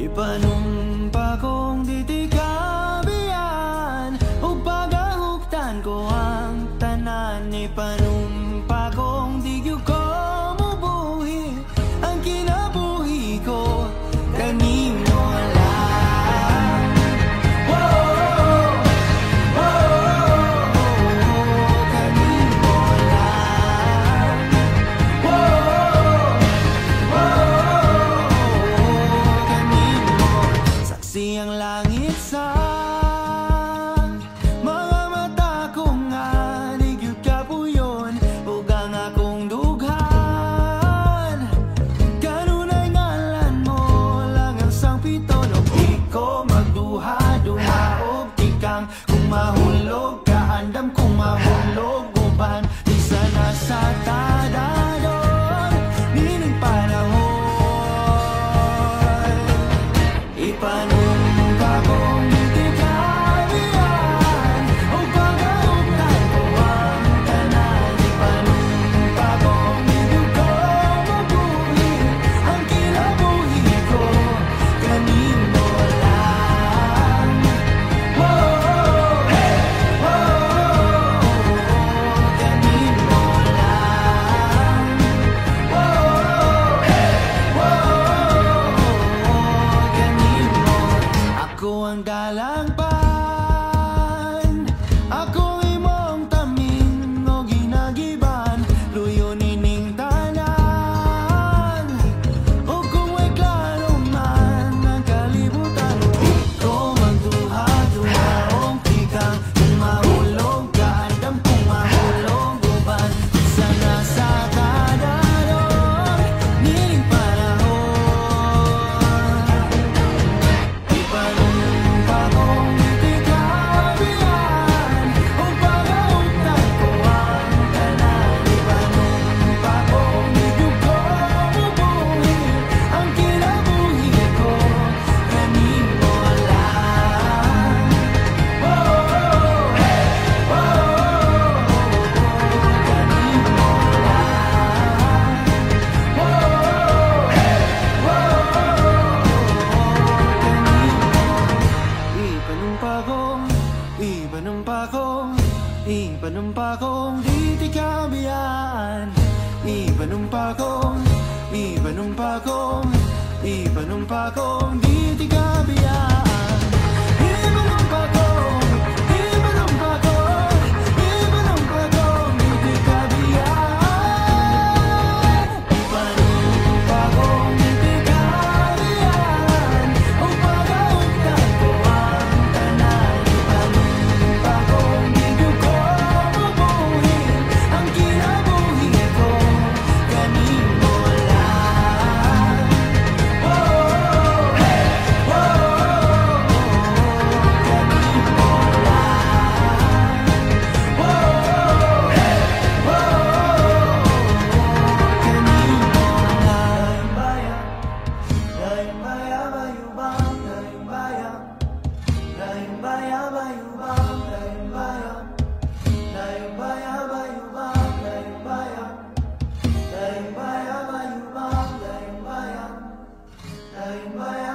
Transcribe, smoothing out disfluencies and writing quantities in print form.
Ipanumpa kong ditikabian ug pagahuktan ko ang tanan. Ipanumpa kong di gyud ko mubuhi ang kinabuhi ko kanimo lang. Whoa, whoa, kanimo lang. Whoa, saksi ang langit sa mga mata ko nga di gyud kapuyon ug ang akong dughan kanunay ngalan mo lang ang sangpito. Ug di ko magduha-duha og tikang kung mahulog ka andam kung mahulog uban di sana sa tadadon nining panahon. Ipanumpa kong ditikabian ug pagahuktan ko ang tanan. Ipanumpa kong di gyud ko mabuhi ang kinabuhi ko kanimo lang. Whoa, whoa, kanimo lang. Whoa, kanimo. Ako ang dalangpan, ako imong tamin o ginagiban, luyo nining tanan. O kung may klaro man ang kalibutan, di ko magduha-duha og tikang kung mahulog ka andam kung mahulog uban sana sa kadalog nining panahon. Ipanumpa kong ditikabian ug pagahuktan ko ang tanan. Ipanumpa kong di gyud ko mubuhi ang kinabuhi ko kanimo lang. Whoa, kanimo lang. Ipanumpa kong ditikabian. Ipanumpa kong ditikabian. Ipanumpa kong ditikabian. Ipanumpa kong ditikabian ug pagahuktan ko ang tanan. Ipanumpa kong di gyud ko mabuhi ang kinabuhi ko kanimo lang. Whoa, kanimo lang. Kanimo lang. Lain bayan bayubang, lain bayan. Lain bayan bayubang, lain bayan. Lain bayan bayubang, lain bayan. Lain bayan bayubang, lain bayan. Lain bayan.